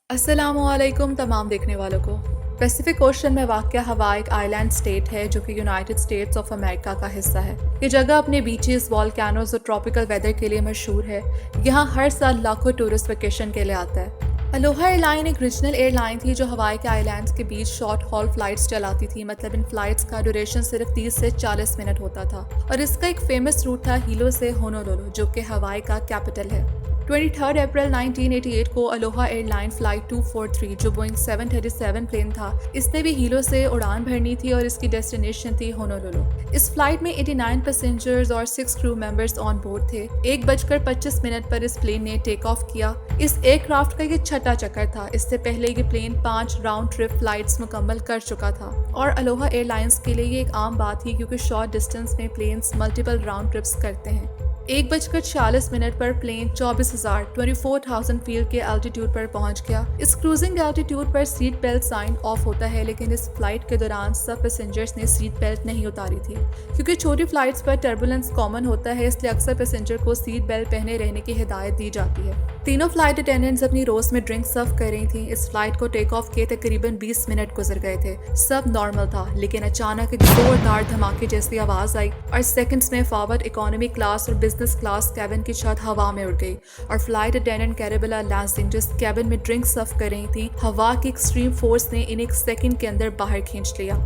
अस्सलामुअलैकुम तमाम देखने वालों को। पैसिफिक ओशन में वाक़या हवाई एक आइलैंड स्टेट है जो कि यूनाइटेड स्टेट्स ऑफ अमेरिका का हिस्सा है। ये जगह अपने बीचेस, वॉल्केनोज और ट्रॉपिकल वेदर के लिए मशहूर है। यहाँ हर साल लाखों टूरिस्ट वेकेशन के लिए आता है। अलोहा एयरलाइन एक रीजनल एयरलाइन थी जो हवाई के आइलैंड्स के बीच शॉर्ट हॉल फ्लाइट्स चलाती थी। मतलब इन फ्लाइट्स का ड्यूरेशन सिर्फ 30 से 40 मिनट होता था और इसका एक फेमस रूट था हीलो से होनोलुलु, जो कि हवाई का कैपिटल है। 23 अप्रैल 1988 को अलोहा एयरलाइन फ्लाइट 243 जो बोइंग 737 प्लेन था, इसने भी हीलो से उड़ान भरनी थी और इसकी डेस्टिनेशन थी होनोलुलु। इस फ्लाइट में 89 पैसेंजर्स और 6 क्रू मेंबर्स ऑन बोर्ड थे। 1:25 पर इस प्लेन ने टेक ऑफ किया। इस एयरक्राफ्ट का ये छठा चक्कर था। इससे पहले ये प्लेन 5 राउंड ट्रिप फ्लाइट्स मुकम्मल कर चुका था और अलोहा एयरलाइंस के लिए ये एक आम बात थी क्योंकि शॉर्ट डिस्टेंस में प्लेन्स मल्टीपल राउंड ट्रिप्स करते हैं। 1:40 पर प्लेन 24,000 फीट के एल्टीट्यूड पर पहुंच गया। इस क्रूजिंग एल्टीट्यूड पर सीट बेल्ट साइन ऑफ होता है, लेकिन इस फ्लाइट के दौरान सब पैसेंजर्स ने सीट बेल्ट नहीं उतारी थी। क्योंकि छोटी फ्लाइट्स पर टर्बुलेंस कॉमन होता है, इसलिए अक्सर पैसेंजर को सीट बेल्ट पहने रहने की हिदायत दी जाती है। तीनों फ्लाइट अटेंडेंट्स अपनी रोज में ड्रिंक सर्व कर रही थी। इस फ्लाइट को टेक ऑफ किए तकरीबन 20 मिनट गुजर गए थे। सब नॉर्मल था, लेकिन अचानक एक जोरदार धमाके जैसी आवाज आई और सेकंड्स में फॉरवर्ड इकोनॉमी क्लास और बिजनेस क्लास कैबिन की छत हवा में उड़ गई और फ्लाइट अटेंडेंट कैरेबिला लैंसिंग जिस कैबिन में ड्रिंक सर्व कर रही थी, हवा की एक्सट्रीम फोर्स ने इन्हें एक सेकंड के अंदर बाहर खींच लिया।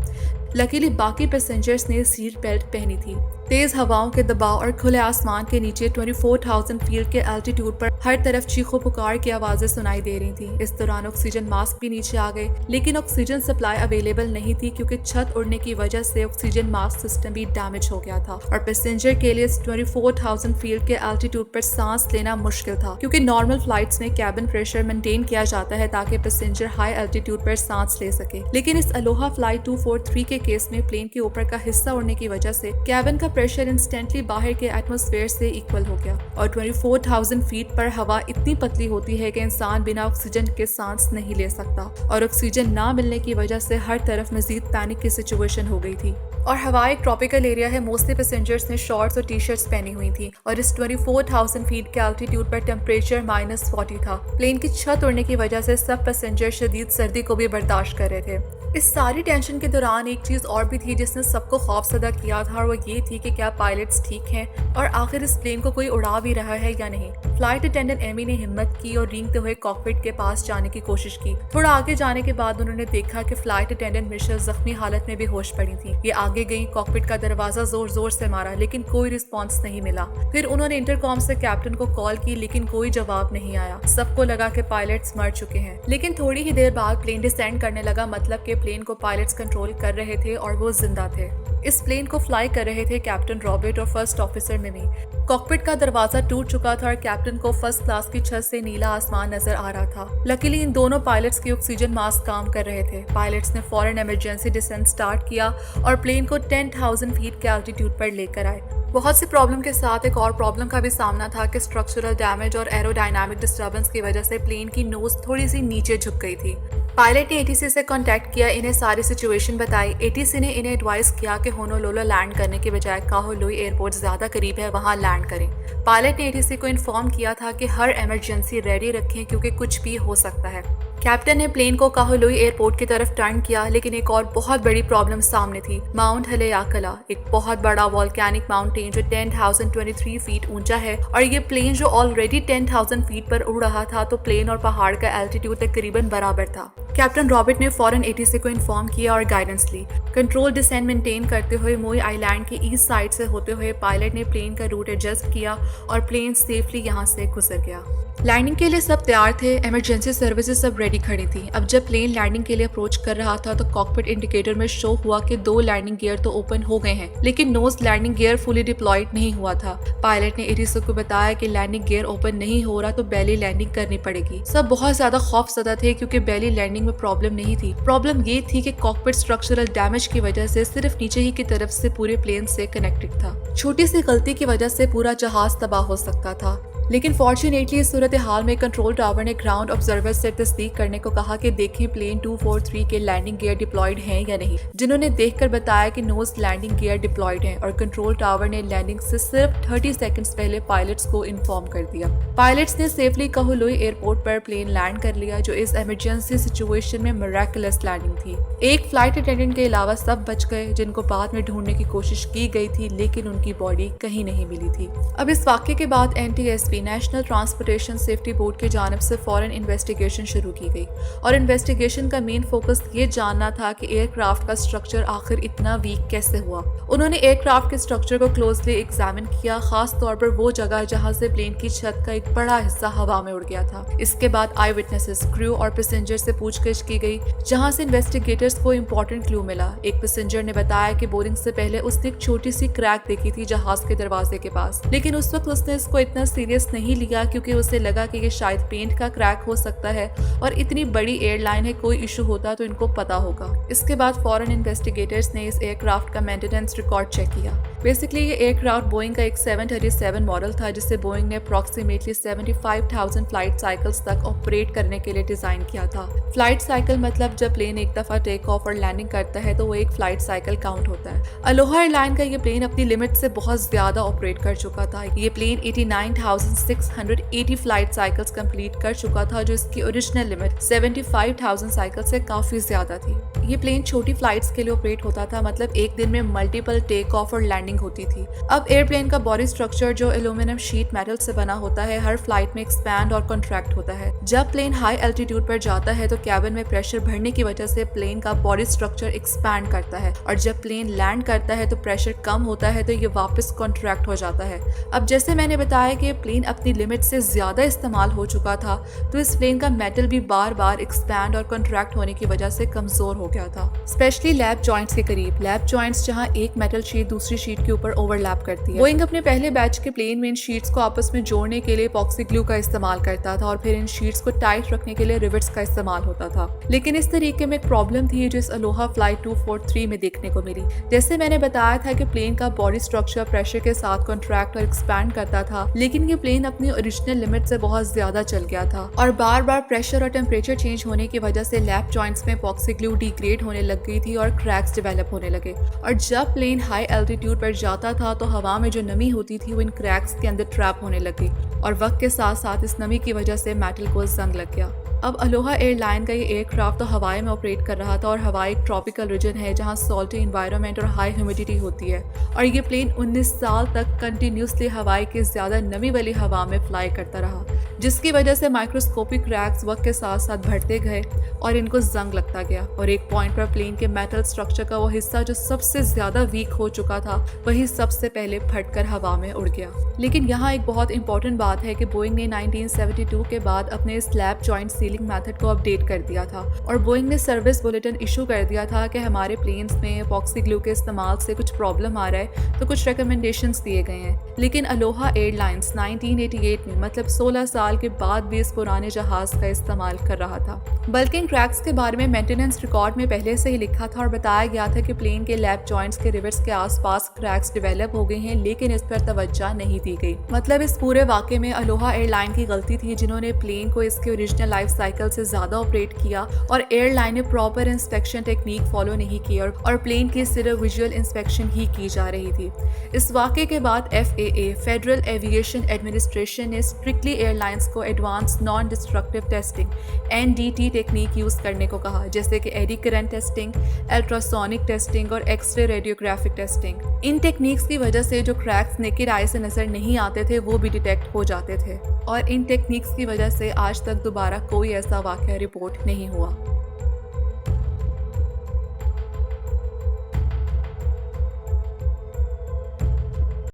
लकीली बाकी पैसेंजर्स ने सीट बेल्ट पहनी थी। तेज हवाओं के दबाव और खुले आसमान के नीचे 24,000 फीट के एल्टीट्यूड पर हर तरफ चीखों पुकार की आवाजें सुनाई दे रही थी। इस दौरान ऑक्सीजन मास्क भी नीचे आ गए, लेकिन ऑक्सीजन सप्लाई अवेलेबल नहीं थी क्योंकि छत उड़ने की वजह से ऑक्सीजन मास्क सिस्टम भी डैमेज हो गया था और पैसेंजर के लिए 24,000 फीट के एल्टीट्यूड पर सांस लेना मुश्किल था क्योंकि नॉर्मल फ्लाइट्स में कैबिन प्रेशर मेंटेन किया जाता है ताकि पैसेंजर हाई एल्टीट्यूड पर सांस ले सके। लेकिन इस अलोहा फ्लाइट 243 के केस में प्लेन के ऊपर का हिस्सा उड़ने की वजह से कैबिन का प्रेशर इंस्टेंटली बाहर के एटमॉस्फेयर से इक्वल हो गया और 24,000 फीट पर हवा इतनी पतली होती है कि इंसान बिना ऑक्सीजन के सांस नहीं ले सकता और ऑक्सीजन ना मिलने की वजह से हर तरफ मजीद पैनिक की सिचुएशन हो गई थी। और हवाई एक ट्रॉपिकल एरिया है। मोस्टली पैसेंजर्स ने शॉर्ट्स और टी शर्ट्स पहनी हुई थी और इस 24,000 फीट के एल्टीट्यूड पर टेम्परेचर -40 था। प्लेन की छत उड़ने की वजह से सब पैसेंजर शदीद सर्दी को भी बर्दाश्त कर रहे थे। इस सारी टेंशन के दौरान एक चीज और भी थी जिसने सबको खौफजदा किया था और वो ये थी कि क्या पायलट्स ठीक हैं और आखिर इस प्लेन को कोई उड़ा भी रहा है या नहीं। फ्लाइट अटेंडेंट एमी ने हिम्मत की और रेंगते हुए कॉकपिट के पास जाने की कोशिश की। थोड़ा आगे जाने के बाद उन्होंने देखा कि फ्लाइट अटेंडेंट मिशेल जख्मी हालत में बेहोश पड़ी थी। ये आगे गई, कॉकपिट का दरवाजा जोर जोर से मारा, लेकिन कोई रिस्पॉन्स नहीं मिला। फिर उन्होंने इंटरकॉम से कैप्टन को कॉल की, लेकिन कोई जवाब नहीं आया। सबको लगा कि पायलट्स मर चुके हैं। लेकिन थोड़ी ही देर बाद प्लेन डिसेंड करने लगा, मतलब के प्लेन को पायलट्स कंट्रोल कर रहे थे और वो जिंदा थे। इस प्लेन को फ्लाई कर रहे थे कैप्टन रॉबर्ट और फर्स्ट ऑफिसर मिमी। कॉकपिट का दरवाजा टूट चुका था और कैप्टन को फर्स्ट क्लास की छत से नीला आसमान नजर आ रहा था। लकीली इन दोनों पायलट्स की ऑक्सीजन मास्क काम कर रहे थे। पायलट्स ने फौरन इमरजेंसी डिसेंट स्टार्ट किया और प्लेन को 10,000 फीट के एल्टीट्यूड पर लेकर आए। बहुत सी प्रॉब्लम के साथ एक और प्रॉब्लम का भी सामना था कि स्ट्रक्चरल डैमेज और एरोडायनामिक डिस्टर्बेंस की वजह से प्लेन की नोज थोड़ी सी नीचे झुक गई थी। पायलट ने एटीसी से कांटेक्ट किया, इन्हें सारी सिचुएशन बताई। एटीसी ने इन्हें एडवाइस किया कि होनोलुलु लैंड करने के बजाय काहोलुई एयरपोर्ट ज्यादा करीब है, वहां लैंड करें। पायलट ने एटीसी को इन्फॉर्म किया था कि हर इमरजेंसी रेडी रखें क्योंकि कुछ भी हो सकता है। कैप्टन ने प्लेन को काहोलुई एयरपोर्ट की तरफ टर्न किया, लेकिन एक और बहुत बड़ी प्रॉब्लम सामने थी। माउंट हलेयाकला एक बहुत बड़ा वॉल्केनिक माउंटेन जो 10,023 फीट ऊंचा है और ये प्लेन जो ऑलरेडी 10,000 फीट पर उड़ रहा था, तो प्लेन और पहाड़ का एल्टीट्यूड तकरीबन बराबर था। कैप्टन रॉबर्ट ने फौरन एटीसी को इन्फॉर्म किया और गाइडेंस ली। कंट्रोल डिसेंट मेंटेन करते हुए मोई आइलैंड के ईस्ट साइड से होते हुए पायलट ने प्लेन का रूट एडजस्ट किया और प्लेन सेफली यहाँ से गुजर गया। लैंडिंग के लिए सब तैयार थे, इमरजेंसी सर्विसेज सब रेडी खड़ी थी। अब जब प्लेन लैंडिंग के लिए अप्रोच कर रहा था तो कॉकपिट इंडिकेटर में शो हुआ कि 2 लैंडिंग गियर तो ओपन हो गए हैं, लेकिन nose landing gear fully deployed नहीं हुआ था। पायलट ने एटीसी को बताया कि लैंडिंग गियर ओपन नहीं हो रहा तो बेली लैंडिंग करनी पड़ेगी। सब बहुत ज्यादा खौफजदा थे क्योंकि बेली लैंडिंग में प्रॉब्लम नहीं थी। प्रॉब्लम ये थी कि कॉकपिट स्ट्रक्चरल डैमेज की वजह से सिर्फ नीचे ही की तरफ से पूरे प्लेन से कनेक्टेड था। छोटी सी गलती की वजह से पूरा जहाज तबाह हो सकता था। लेकिन फॉर्चुनेटली इस सूरत हाल में कंट्रोल टावर ने ग्राउंड ऑब्जर्वर से तस्दीक करने को कहा कि देखें प्लेन 243 के लैंडिंग गियर डिप्लॉयड हैं या नहीं, जिन्होंने देखकर बताया कि नोज लैंडिंग गियर डिप्लॉयड हैं और कंट्रोल टावर ने लैंडिंग से सिर्फ 30 सेकंड्स पहले पायलट्स को इन्फॉर्म कर दिया। पायलट्स ने सेफली कहलुई एयरपोर्ट पर प्लेन लैंड कर लिया, जो इस इमरजेंसी सिचुएशन में मिरेकुलस लैंडिंग थी। एक फ्लाइट अटेंडेंट के अलावा सब बच गए, जिनको बाद में ढूंढने की कोशिश की गई थी, लेकिन उनकी बॉडी कहीं नहीं मिली थी। अब इस वाक़े के बाद NTSB national transportation safety board की जानिब से फौरन इन्वेस्टिगेशन शुरू की गई और इन्वेस्टिगेशन का मेन फोकस ये जानना था कि एयरक्राफ्ट का स्ट्रक्चर आखिर इतना वीक कैसे हुआ। उन्होंने एयरक्राफ्ट के स्ट्रक्चर को क्लोजली एग्जामिन किया, खास तौर पर वो जगह जहां से प्लेन की छत का एक बड़ा हिस्सा हवा में उड़ गया था। इसके बाद आई विटनेसेस, क्रू और पैसेंजर से पूछताछ की गई, जहां से इन्वेस्टिगेटर्स को इंपॉर्टेंट क्लू मिला। एक पैसेंजर ने बताया कि बोर्डिंग से पहले उसने एक छोटी सी क्रैक देखी थी जहाज के दरवाजे के पास, लेकिन उस वक्त उसने इसको इतना सीरियस नहीं लिया क्योंकि उसे लगा कि ये शायद पेंट का क्रैक हो सकता है और इतनी बड़ी एयरलाइन है, कोई इशू होता तो इनको पता होगा। इसके बाद फॉरेन इन्वेस्टिगेटर्स ने इस एयरक्राफ्ट का मेंटेनेंस रिकॉर्ड चेक किया। बेसिकली ये एयरक्राफ्ट बोइंग का एक 737 मॉडल था, जिसे बोइंग ने अप्रॉक्सीमेटली 75,000 फ्लाइट साइकिल्स तक ऑपरेट करने के लिए डिजाइन किया था। फ्लाइट साइकिल मतलब जब प्लेन एक दफा टेक ऑफ और लैंडिंग करता है तो वो एक फ्लाइट साइकिल काउंट होता है। अलोहा एयरलाइन का ये प्लेन अपनी लिमिट से बहुत ज्यादा ऑपरेट कर चुका था। ये प्लेन 89,680 फ्लाइट साइकिल्स कंप्लीट कर चुका था, जो इसकी ओरिजिनल लिमिट 75,000 साइकिल से काफी ज्यादा थी। ये प्लेन छोटी फ्लाइट्स के लिए ऑपरेट होता था, मतलब एक दिन में मल्टीपल टेक ऑफ और लैंडिंग होती थी। अब एयरप्लेन का बॉडी स्ट्रक्चर जो एल्यूमिनियम शीट मेटल से बना होता है, हर फ्लाइट में एक्सपैंड और कॉन्ट्रैक्ट होता है। जब प्लेन हाई एल्टीट्यूड पर जाता है तो कैबिन में प्रेशर बढ़ने की वजह से प्लेन का बॉडी स्ट्रक्चर एक्सपैंड करता है और जब प्लेन लैंड करता है तो प्रेशर कम होता है तो ये वापस कॉन्ट्रैक्ट हो जाता है। अब जैसे मैंने बताया कि प्लेन अपनी लिमिट से ज्यादा इस्तेमाल हो चुका था, तो इस प्लेन का मेटल भी बार बार एक्सपैंड और कॉन्ट्रैक्ट होने की वजह से कमजोर हो गया था, स्पेशली लैप जॉइंट्स के करीब। लैप जॉइंट्स जहां एक मेटल शीट दूसरी शीट के ऊपर ओवरलैप करती है। बोइंग अपने पहले बैच के प्लेन में इन शीट्स को आपस में जोड़ने के लिए एपॉक्सी ग्लू का इस्तेमाल करता था और फिर इन शीट्स को टाइट रखने के लिए रिवेट्स का इस्तेमाल होता था। लेकिन इस तरीके में एक प्रॉब्लम थी जो इस अलोहा फ्लाइट 243 में देखने को मिली। जैसे मैंने बताया था कि प्लेन का बॉडी स्ट्रक्चर प्रेशर के साथ कॉन्ट्रैक्ट और एक्सपैंड करता था, लेकिन ये प्लेन अपनी ओरिजिनल लिमिट से बहुत ज्यादा चल गया था और बार बार प्रेशर और टेम्परेचर चेंज होने की वजह से लैप जॉइंट्स में एपॉक्सी ग्लू डिग्रेड होने लग गई थी और क्रैक्स डेवलप होने लगे। और जब प्लेन हाई एल्टीट्यूड पर जाता था तो हवा में जो नमी होती थी वो इन क्रैक्स के अंदर ट्रैप होने लगी और वक्त के साथ साथ इस नमी की वजह से मेटल को जंग लग गया। अब अलोहा एयरलाइन का ये एयरक्राफ्ट तो हवाई में ऑपरेट कर रहा था और हवाई एक ट्रॉपिकल रीजन है जहां सॉल्टी इन्वायरमेंट और हाई ह्यूमिडिटी होती है और ये प्लेन 19 साल तक कंटिन्यूसली हवाई के ज्यादा नमी वाली हवा में फ्लाई करता रहा, जिसकी वजह से माइक्रोस्कोपिक क्रैक्स वक्त के साथ साथ बढ़ते गए और इनको जंग लगता गया और एक पॉइंट पर प्लेन के मेटल स्ट्रक्चर का वो हिस्सा जो सबसे ज्यादा वीक हो चुका था वही सबसे पहले फटकर हवा में उड़ गया। लेकिन यहाँ एक बहुत इंपॉर्टेंट बात है कि बोइंग ने 1972 के बाद अपने स्लैब जॉइंट सीलिंग मेथड को अपडेट कर दिया था और बोइंग ने सर्विस बुलेटिन इशू कर दिया था कि हमारे प्लेन्स में एपॉक्सी ग्लू के इस्तेमाल से कुछ प्रॉब्लम आ रहा है, तो कुछ रिकमेंडेशंस दिए गए हैं। लेकिन अलोहा एयरलाइंस 1988 में मतलब 16 साल के बाद भी इस पुराने जहाज का इस्तेमाल कर रहा था। बल्कि क्रैक्स के बारे में मेंटेनेंस रिकॉर्ड में पहले से ही लिखा था और बताया गया था कि प्लेन के लैप जॉइंट्स के रिवेट्स के आसपास क्रैक्स डेवलप हो गए हैं, लेकिन इस पर तवज्जो नहीं दी गई। मतलब इस पूरे वाक़े में अलोहा एयरलाइन की गलती थी, जिन्होंने प्लेन को इसके ओरिजिनल लाइफ साइकिल से ज्यादा ऑपरेट किया और एयरलाइन ने प्रॉपर इंस्पेक्शन टेक्निक फॉलो नहीं की और प्लेन की सिर्फ विजुअल इंस्पेक्शन ही की जा रही थी। इस वाक़े के बाद FAA फेडरल एविएशन एडमिनिस्ट्रेशन ने स्ट्रिक्टली एयरलाइंस को advance non destructive testing NDT technique use करने को कहा, जैसे कि eddy current testing, ultrasonic testing और एक्सरे रेडियोग्राफिक टेस्टिंग। इन टेक्निक्स की वजह से जो क्रैक्स नेकेड आई से नजर नहीं आते थे वो भी डिटेक्ट हो जाते थे और इन टेक्निक्स की वजह से आज तक दोबारा कोई ऐसा वाक़या रिपोर्ट नहीं हुआ।